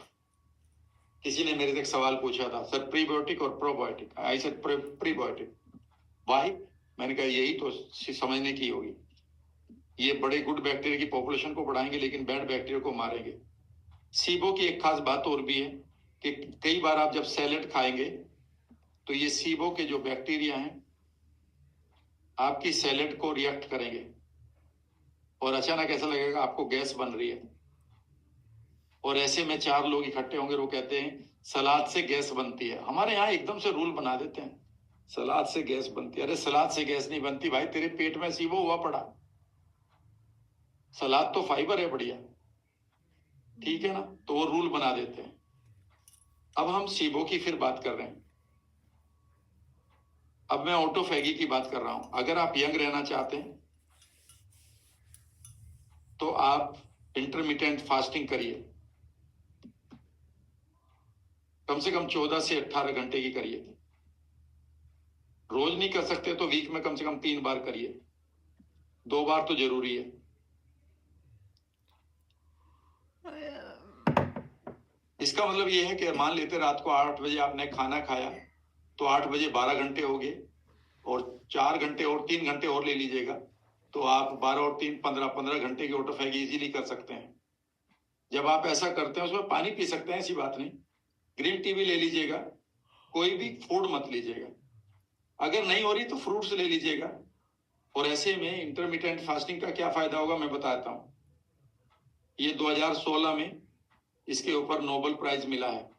A: किसी ने मेरे से एक सवाल पूछा था, सर प्रीबायोटिक और probiotic, I said prebiotic, why? मैंने कहा यही तो समझने की होगी। ये बड़े गुड बैक्टीरिया की पॉपुलेशन को बढ़ाएंगे लेकिन बैड बैक्टीरिया को मारेंगे। सीबो की एक खास बात और भी है कि कई बार आप जब सैलेड खाएंगे तो ये सीबो के जो बैक्टीरिया हैं आपकी सैलेड को रिएक्ट करेंगे और अचानक ऐसा लगेगा आपको गैस बन रही है, और ऐसे में 4 लोग इकट्ठे होंगे, वो कहते हैं सलाद से गैस बनती है। हमारे यहाँ एकदम से रूल बना देते हैं, सलाद से गैस बनती है। अरे सलाद से गैस नहीं बनती भाई, तेरे पेट में सीबो हुआ पड़ा। सलाद तो फाइबर है बढ़िया, ठीक है ना। तो वो रूल बना देते हैं। अब हम सीबो की फिर बात कर रहे हैं। अब मैं ऑटोफैगी की बात कर रहा हूं। अगर आप यंग रहना चाहते हैं तो आप इंटरमिटेंट फास्टिंग करिए, कम से कम 14 से 18 घंटे की करिए। रोज नहीं कर सकते तो वीक में कम से कम 3 बार करिए, 2 बार तो जरूरी है। इसका मतलब ये है कि मान लेते रात को 8 बजे आपने खाना खाया तो 8 बजे 12 घंटे हो गए, और 4 घंटे और 3 घंटे और ले लीजिएगा तो आप 12 और 3 15 घंटे की ऑटोफैगी इजीली कर सकते हैं। जब आप ऐसा करते हैं उसमें पानी पी सकते हैं, ऐसी बात नहीं। ग्रीन टी भी ले लीजिएगा, कोई भी फूड मत लीजिएगा। अगर नहीं हो रही तो फ्रूट्स ले लीजिएगा। और ऐसे में इंटरमिटेंट फास्टिंग का क्या फायदा होगा मैं बताता हूं। ये 2016 में इसके ऊपर नोबेल प्राइज मिला है।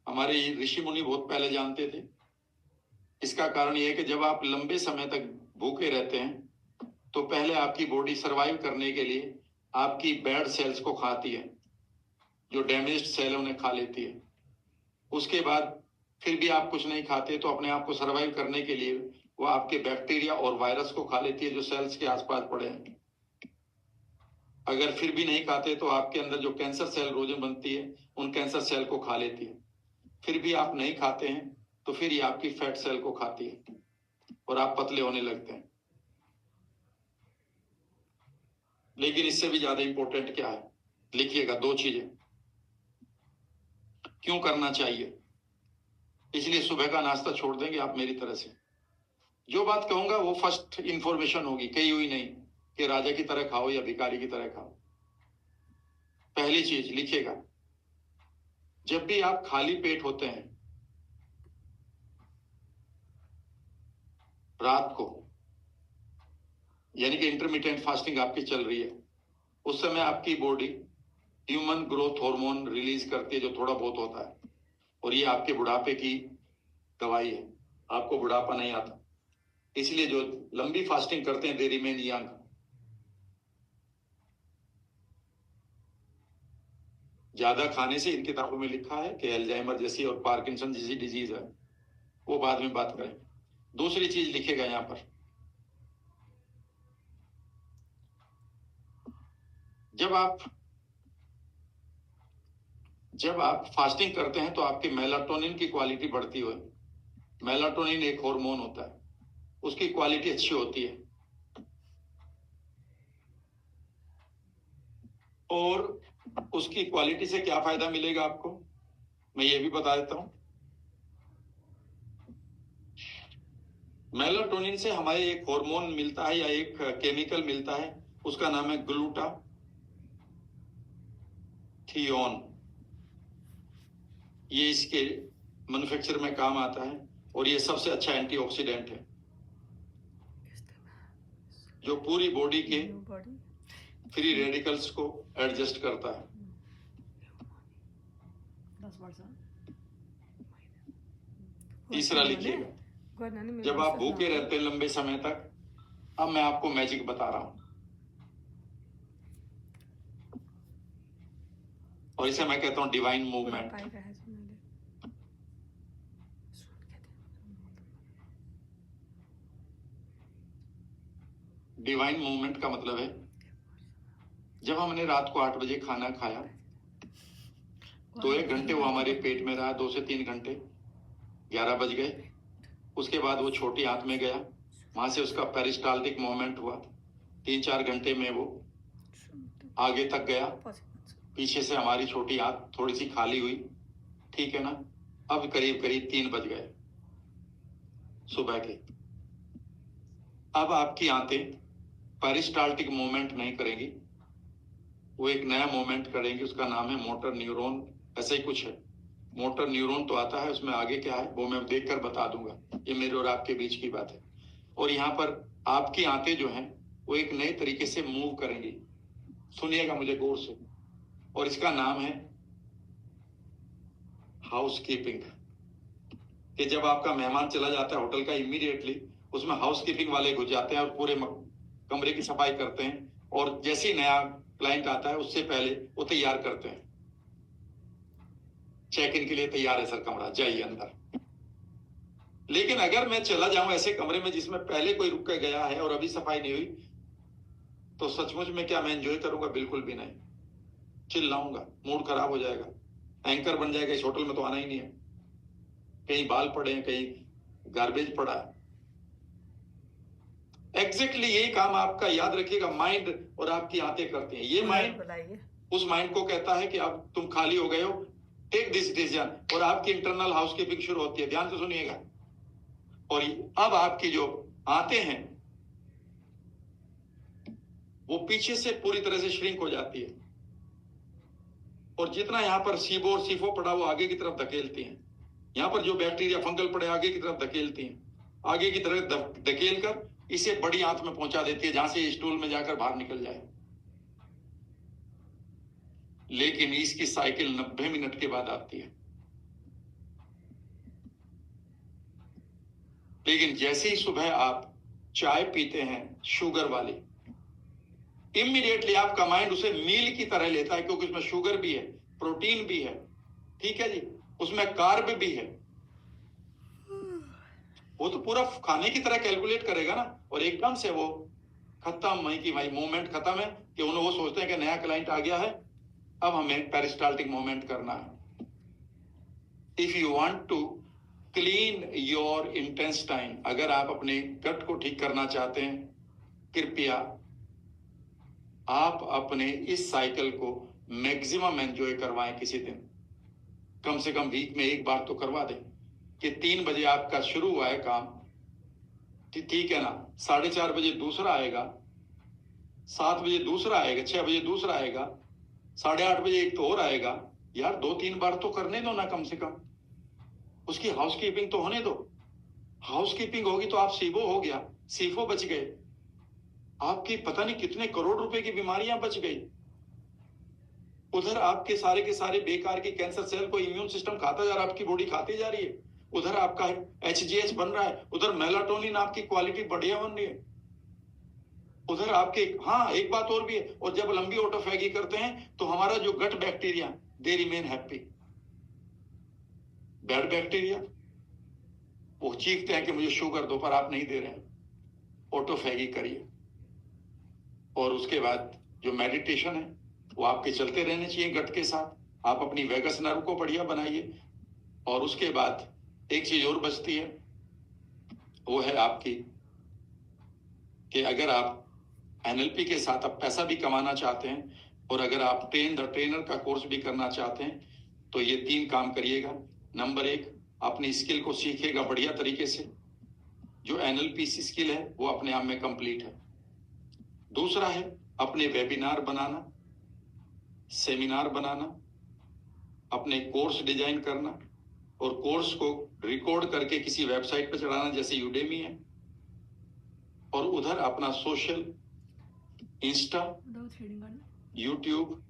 A: हमारे ऋषि मुनि बहुत पहले जानते थे। इसका कारण यह है कि जब आप लंबे समय तक भूखे रहते हैं तो पहले आपकी बॉडी सरवाइव करने के लिए आपकी बैड सेल्स को खाती है, जो डैमेज्ड सेल है उन्हें खा लेती है। उसके बाद फिर भी आप कुछ नहीं खाते तो अपने आप को सरवाइव करने के लिए वो आपके बैक्टीरिया और वायरस को खा लेती है जो सेल्स के आसपास पड़े हैं। अगर फिर भी नहीं खाते तो आपके अंदर जो कैंसर सेल रोजन बनती है उन कैंसर सेल को खा लेती है। फिर भी आप नहीं खाते हैं तो फिर ये आपकी फैट सेल को खाती है और आप पतले होने लगते हैं। लेकिन इससे भी ज्यादा इंपॉर्टेंट क्या है, लिखिएगा 2 चीजें क्यों करना चाहिए। इसलिए सुबह का नाश्ता छोड़ देंगे आप मेरी तरह से। जो बात कहूंगा वो फर्स्ट इंफॉर्मेशन होगी, कही हुई नहीं कि राजा की तरह खाओ या भिखारी की तरह खाओ। पहली चीज लिखिएगा, जब भी आप खाली पेट होते हैं रात को, यानी कि इंटरमिटेंट फास्टिंग आपकी चल रही है, उस समय आपकी body human growth hormone release करती है जो थोड़ा बहुत होता है, और ये आपके बुढ़ापे की दवाई है। आपको बुढ़ापा नहीं आता। इसलिए जो लंबी फास्टिंग करते हैं दे रिमेन यंग। ज्यादा खाने से इन किताबों में लिखा है कि अल्जाइमर जैसी और पार्किंसन जैसी डिजीज है, वो बाद में बात करें। दूसरी चीज लिखेगा यहां पर, जब आप फास्टिंग करते हैं तो आपकी मेलाटोनिन की क्वालिटी बढ़ती है। मेलाटोनिन एक हार्मोन होता है, उसकी क्वालिटी अच्छी होती है, और उसकी क्वालिटी से क्या फायदा मिलेगा आपको मैं ये भी बता देता हूं। मेलाटोनिन से हमारे एक हार्मोन मिलता है या एक केमिकल मिलता है, उसका नाम है ग्लूटाथियोन। ये इसके मैन्युफैक्चर में काम आता है और ये सबसे अच्छा एंटीऑक्सीडेंट है जो पूरी बॉडी के फ्री रेडिकल्स को एडजस्ट करता है।
B: 10%।
A: तीसरा लिखिएगा, जब आप भूखे रहते हैं लंबे समय तक, अब मैं आपको मैजिक बता रहा हूं और इसे मैं कहता हूं डिवाइन मूवमेंट। डिवाइन मूवमेंट का मतलब है जब हमने रात को 8 बजे खाना खाया तो 1 घंटे वो हमारे पेट में रहा, 2 से 3 घंटे, 11 बज गए। उसके बाद वो छोटी आंत में गया, वहां से उसका पेरिस्टाल्टिक मूवमेंट हुआ, 3-4 घंटे में वो आगे तक गया, पीछे से हमारी छोटी आंत थोड़ी सी खाली हुई, ठीक है ना। अब करीब करीब 3 बज गए सुबह के। अब आपकी आंतें पेरिस्टाल्टिक मूवमेंट नहीं करेंगी, वो एक नया मूवमेंट करेंगी, उसका नाम है मोटर न्यूरॉन, ऐसा ही कुछ है। मोटर न्यूरॉन तो आता है, उसमें आगे क्या है वो मैं देखकर बता दूंगा, ये मेरे और आपके बीच की बात है। और यहाँ पर आपकी आंतें जो हैं वो एक नए तरीके से मूव करेंगी, सुनिएगा मुझे गौर से, और इसका नाम है हाउसकीपिंग। कि जब आपका मेहमान चला जाता है होटल का, इमीडिएटली उसमें हाउसकीपिंग वाले घुस जाते हैं और पूरे कमरे की सफाई करते हैं, और जैसे ही नया क्लाइंट आता है उससे पहले वो तैयार करते हैं, चेक इन के लिए तैयार है सर कमरा, जाइए अंदर। लेकिन अगर मैं चला जाऊं ऐसे कमरे में जिसमें पहले कोई रुक के गया है और अभी सफाई नहीं हुई, तो सचमुच में क्या मैं एंजॉय करूंगा? बिल्कुल भी नहीं, चिल्लाऊंगा, मूड खराब हो जाएगा, एंकर बन जाएगा, इस होटल में तो आना ही नहीं है, कहीं बाल पड़े हैं, कहीं गार्बेज पड़ा है। एग्जैक्टली यही काम आपका, याद रखिएगा, माइंड और आपकी आंतें करती हैं। ये माइंड उस माइंड को कहता है कि अब तुम खाली हो गए हो, टेक दिस डिसीजन, और आपकी इंटरनल हाउसकीपिंग शुरू होती है। ध्यान से सुनिएगा। और अब आपकी जो आंतें हैं वो पीछे से पूरी तरह से श्रिंक हो जाती है, और जितना यहां पर सीबो और सीफो पड़ा वो आगे की तरफ धकेलती हैं। यहां पर जो बैक्टीरिया फंगल पड़े आगे की तरफ धकेलती हैं, आगे की तरफ धकेल कर इसे बड़ी आंत में पहुंचा देती है, जहां से स्टूल में जाकर बाहर निकल जाए। लेकिन इसकी साइकिल 90 मिनट के बाद आती है। लेकिन जैसे ही सुबह आप चाय पीते हैं शुगर वाली, इमीडिएटली आपका माइंड उसे मील की तरह लेता है, क्योंकि उसमें शुगर भी है, प्रोटीन भी है, ठीक है जी, उसमें कार्ब भी है। वो तो पूरा खाने की तरह कैलकुलेट करेगा ना, और एकदम से वो खत्म, वहीं की वहीं मूवमेंट खत्म है कि उन्हें वो सोचते हैं कि नया क्लाइंट आ गया है, अब हमें पेरिस्टाल्टिक मूवमेंट करना है। If you want to clean your intestine, अगर आप अपने गट को ठीक करना चाहते हैं, कृपया आप अपने इस साइकिल को मैक्सिमम एंजॉय करवाएं। किसी दिन कम से कम वीक में एक बार तो करवा दें कि 3 बजे आपका शुरू हुआ है काम, ठीक है ना, 4:30 बजे दूसरा आएगा, 7 बजे दूसरा आएगा, 6 बजे दूसरा आएगा, 8:30 बजे एक तो और आएगा। यार 2-3 बार तो करने दो ना, कम से कम उसकी हाउसकीपिंग तो होने दो। हाउसकीपिंग होगी तो आप सीबो हो गया, सीफो बच गए, आपकी पता नहीं कितने करोड़ रुपए की बीमारियां बच गई। उधर आपके सारे के सारे बेकार की कैंसर सेल को इम्यून सिस्टम खाता जा रहा है, आपकी बॉडी खाती जा रही है। उधर आपका HGH बन रहा है, उधर मेलाटोनिन आपकी क्वालिटी बढ़िया बन रही है, उधर आपके, हाँ एक बात और भी है, और जब लंबी ऑटोफैगी करते हैं तो हमारा जो gut bacteria they remain happy. Bad bacteria वो चीखते हैं कि मुझे शुगर दो, पर आप नहीं दे रहे हैं, ऑटोफैगी करिए। और उसके बाद जो मेडिटेशन है वो आपके चलते रहने चाहिए गट के साथ। आप अपनी वेगस नर्व को बढ़िया बनाइए। और उसके बाद एक चीज और बचती है, वो है आपकी कि अगर आप NLP के साथ आप पैसा भी कमाना चाहते हैं, और अगर आप ट्रेन द ट्रेनर का कोर्स भी करना चाहते हैं, तो ये 3 काम करिएगा। नंबर 1, अपनी स्किल को सीखिएगा बढ़िया तरीके से, जो NLP स्किल है वो अपने आप में कंप्लीट है। दूसरा है अपने वेबिनार बनाना, सेमिनार बनाना, अपने कोर्स डिजाइन करना, और कोर्स को रिकॉर्ड करके किसी वेबसाइट पर चढ़ाना, जैसे यूडेमी है, और उधर अपना सोशल, इंस्टा, यूट्यूब,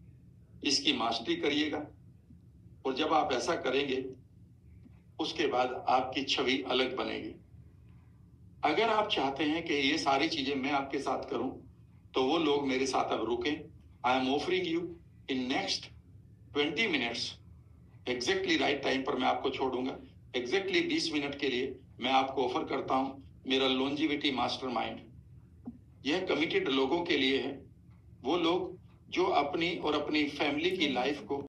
A: इसकी मास्टरी करिएगा। और जब आप ऐसा करेंगे उसके बाद आपकी छवि अलग बनेगी। अगर आप चाहते हैं कि ये सारी चीजें मैं आपके साथ करूं, तो वो लोग मेरे साथ अब रुकें। I am offering you in next 20 minutes, exactly right time पर मैं आपको छोड़ूंगा। एग्जैक्टली 20 मिनट के लिए मैं आपको ऑफर करता हूं मेरा लॉन्जिविटी मास्टरमाइंड। यह कमिटेड लोगों के लिए है, वो लोग जो अपनी और अपनी फैमिली की लाइफ को